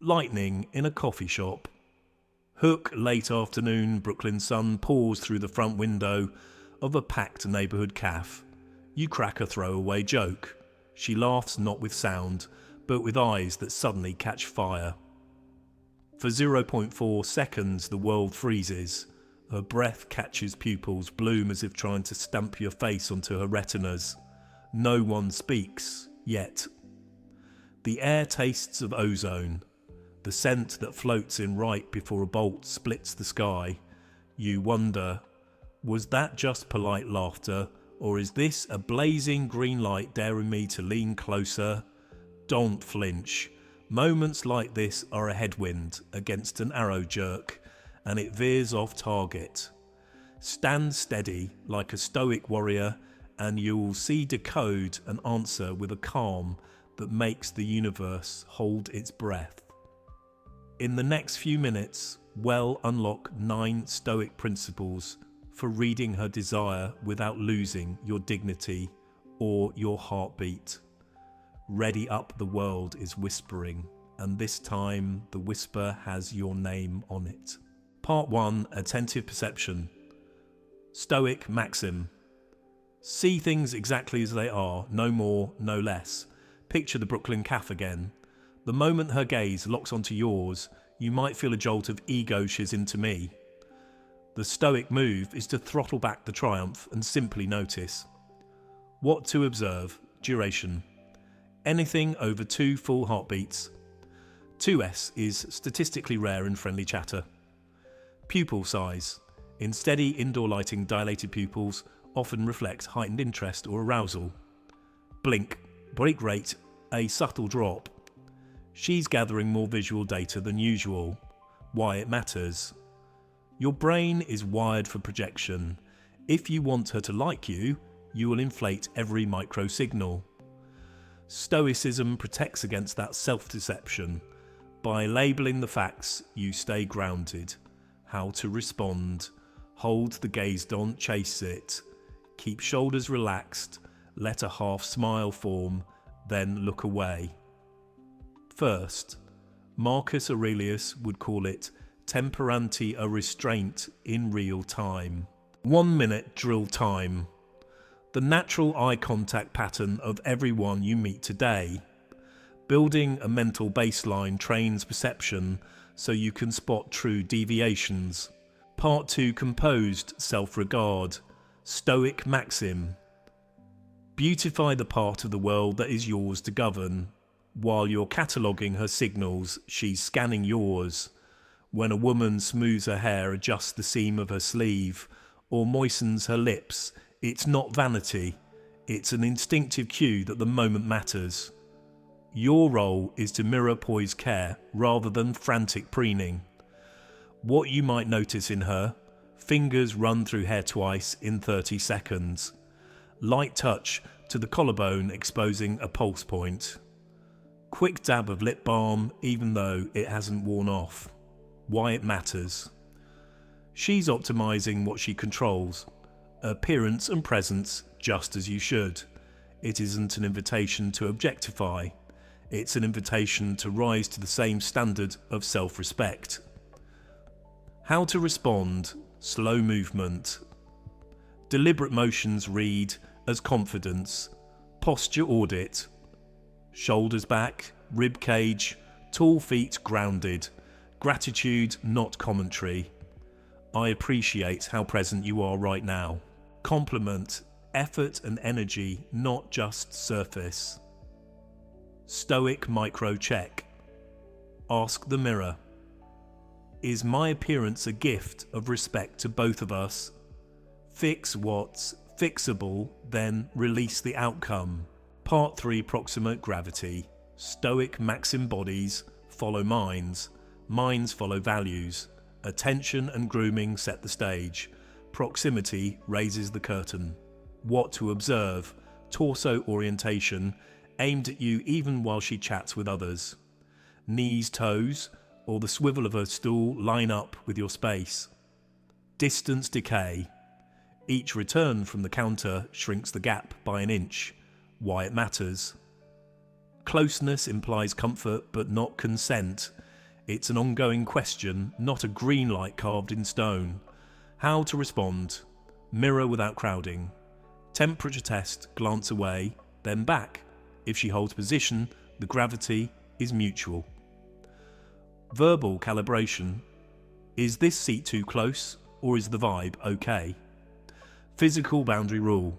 Lightning in a coffee shop. Hook, late afternoon, Brooklyn sun pours through the front window of a packed neighbourhood cafe. You crack a throwaway joke. She laughs not with sound, but with eyes that suddenly catch fire. For 0.4 seconds the world freezes. Her breath catches pupils bloom as if trying to stamp your face onto her retinas. No one speaks, yet. The air tastes of ozone, the scent that floats in right before a bolt splits the sky. You wonder, was that just polite laughter, or is this a blazing green light daring me to lean closer? Don't flinch. Moments like this are a headwind against an arrow jerk, and it veers off target. Stand steady like a stoic warrior, and you will see Decode and answer with a calm that makes the universe hold its breath. In the next few minutes, unlock 9 Stoic principles for reading her desire without losing your dignity or your heartbeat. Ready up, the world is whispering, and this time the whisper has your name on it. Part 1. Attentive perception. Stoic maxim. See things exactly as they are, no more, no less. Picture the Brooklyn cafe again. The moment her gaze locks onto yours, you might feel a jolt of ego she's into me. The Stoic move is to throttle back the triumph and simply notice. What to observe? Duration. Anything over 2 full heartbeats. 2S is statistically rare in friendly chatter. Pupil size. In steady indoor lighting, dilated pupils often reflect heightened interest or arousal. Blink. Break rate, a subtle drop. She's gathering more visual data than usual. Why it matters. Your brain is wired for projection. If you want her to like you, you will inflate every micro signal. Stoicism protects against that self-deception. By labelling the facts, you stay grounded. How to respond. Hold the gaze, don't chase it. Keep shoulders relaxed. Let a half smile form, then look away. First, Marcus Aurelius would call it temperanti a restraint in real time. 1 minute drill time. The natural eye contact pattern of everyone you meet today. Building a mental baseline trains perception so you can spot true deviations. Part 2. Composed self-regard. Stoic maxim. Beautify the part of the world that is yours to govern. While you're cataloguing her signals, she's scanning yours. When a woman smooths her hair, adjusts the seam of her sleeve, or moistens her lips, it's not vanity. It's an instinctive cue that the moment matters. Your role is to mirror poised care rather than frantic preening. What you might notice in her: fingers run through hair twice in 30 seconds. Light touch to the collarbone exposing a pulse point. Quick dab of lip balm even though it hasn't worn off. Why it matters. She's optimizing what she controls. Appearance and presence, just as you should. It isn't an invitation to objectify. It's an invitation to rise to the same standard of self-respect. How to respond. Slow movement. Deliberate motions read as confidence. Posture audit. Shoulders back, rib cage, tall feet grounded. Gratitude, not commentary. I appreciate how present you are right now. Compliment, effort and energy, not just surface. Stoic micro check. Ask the mirror. Is my appearance a gift of respect to both of us? Fix what's fixable, then release the outcome. Part 3. Proximate gravity. Stoic maxim bodies follow minds. Minds follow values. Attention and grooming set the stage. Proximity raises the curtain. What to observe. Torso orientation, aimed at you even while she chats with others. Knees, toes, or the swivel of her stool line up with your space. Distance decay. Each return from the counter shrinks the gap by an inch. Why it matters. Closeness implies comfort but not consent. It's an ongoing question, not a green light carved in stone. How to respond. Mirror without crowding. Temperature test, glance away, then back. If she holds position, the gravity is mutual. Verbal calibration. Is this seat too close, or is the vibe okay? Physical boundary rule.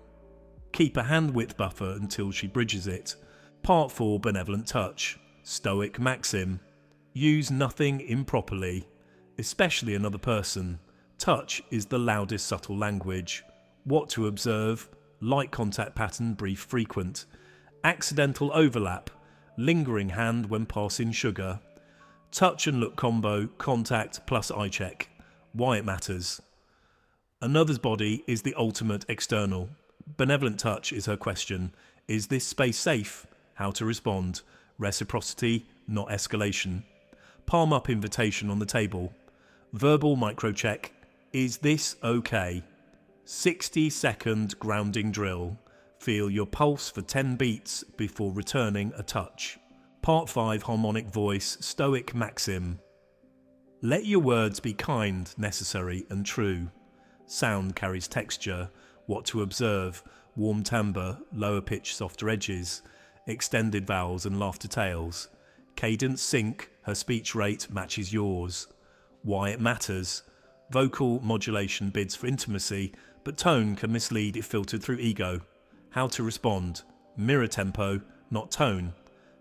Keep a hand width buffer until she bridges it. Part 4, benevolent touch. Stoic maxim. Use nothing improperly, especially another person. Touch is the loudest subtle language. What to observe. Light contact pattern, brief, frequent. Accidental overlap. Lingering hand when passing sugar. Touch and look combo, contact plus eye check. Why it matters. Another's body is the ultimate external. Benevolent touch is her question. Is this space safe? How to respond. Reciprocity, not escalation. Palm up invitation on the table. Verbal microcheck. Is this okay? 60-second grounding drill. Feel your pulse for 10 beats before returning a touch. Part 5, harmonic voice, Stoic maxim. Let your words be kind, necessary and true. Sound carries texture. What to observe. Warm timbre, lower pitch, softer edges. Extended vowels and laughter tails. Cadence sync, her speech rate matches yours. Why it matters. Vocal modulation bids for intimacy, but tone can mislead if filtered through ego. How to respond. Mirror tempo, not tone.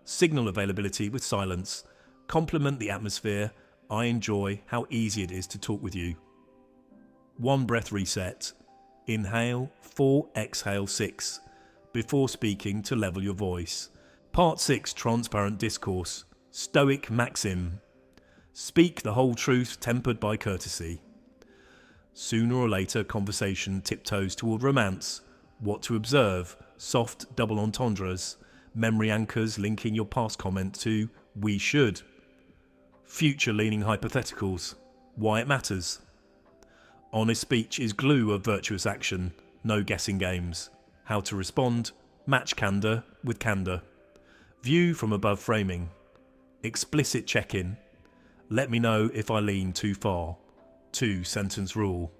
Signal availability with silence. Complement the atmosphere. I enjoy how easy it is to talk with you. 1 breath reset. Inhale 4, exhale 6. Before speaking to level your voice. Part 6, transparent discourse. Stoic maxim. Speak the whole truth tempered by courtesy. Sooner or later, conversation tiptoes toward romance. What to observe. Soft double entendres. Memory anchors linking your past comment to we should. Future leaning hypotheticals. Why it matters. Honest speech is glue of virtuous action. No guessing games. How to respond. Match candor with candor. View from above framing. Explicit check-in. Let me know if I lean too far. 2-sentence rule.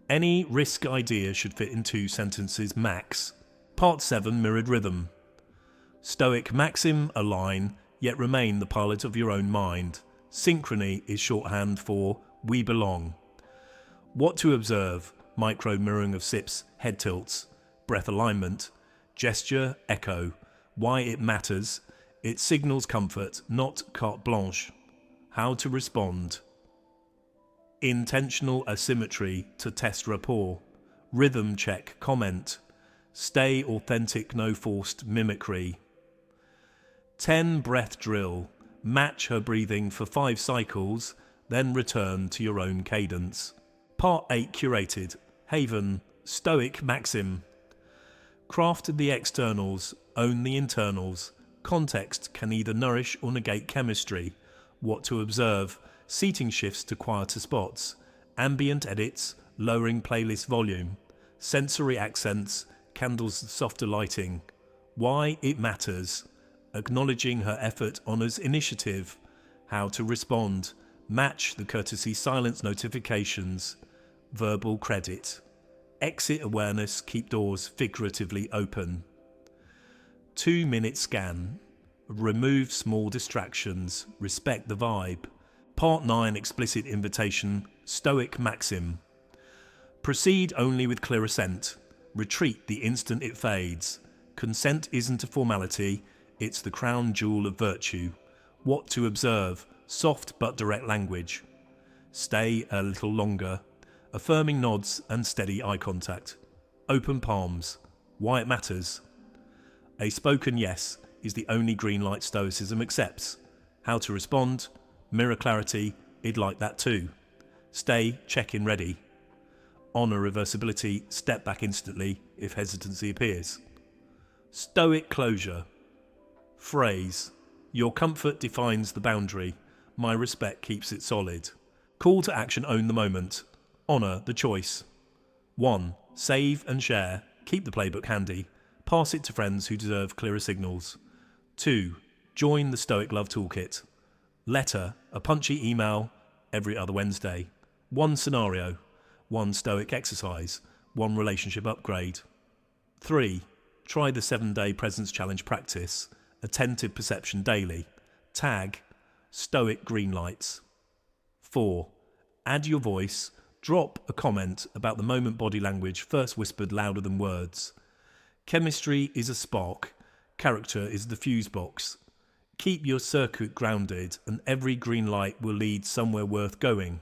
Any risk idea should fit in 2 sentences max. Part 7, mirrored rhythm. Stoic maxim, align, yet remain the pilot of your own mind. Synchrony is shorthand for we belong. What to observe. Micro mirroring of sips, head tilts. Breath alignment. Gesture, echo. Why it matters. It signals comfort, not carte blanche. How to respond. Intentional asymmetry to test rapport. Rhythm check, comment. Stay authentic, no forced mimicry. 10 breath drill. Match her breathing for 5 cycles, then return to your own cadence. Part 8, curated. Haven, Stoic maxim. Craft the externals, own the internals. Context can either nourish or negate chemistry. What to observe. Seating shifts to quieter spots. Ambient edits, lowering playlist volume. Sensory accents, candles softer lighting. Why it matters. Acknowledging her effort honours initiative. How to respond. Match the courtesy silence notifications. Verbal credit. Exit awareness, keep doors figuratively open. 2-minute scan. Remove small distractions, respect the vibe. Part 9, explicit invitation, Stoic maxim. Proceed only with clear assent. Retreat the instant it fades. Consent isn't a formality, it's the crown jewel of virtue. What to observe, soft but direct language. Stay a little longer. Affirming nods and steady eye contact. Open palms. Why it matters. A spoken yes is the only green light Stoicism accepts. How to respond. Mirror clarity, I'd like that too. Stay, check-in ready. Honour reversibility, step back instantly if hesitancy appears. Stoic closure. Phrase. Your comfort defines the boundary. My respect keeps it solid. Call to action, own the moment. Honour the choice. 1. Save and share. Keep the playbook handy. Pass it to friends who deserve clearer signals. 2. Join the Stoic Love Toolkit. Letter, a punchy email every other Wednesday. 1 scenario, 1 Stoic exercise, 1 relationship upgrade. 3. Try the 7-day presence challenge practice. Attentive perception daily. Tag Stoic green lights. 4. Add your voice. Drop a comment about the moment body language first whispered louder than words. Chemistry is a spark. Character is the fuse box. Keep your circuit grounded and every green light will lead somewhere worth going.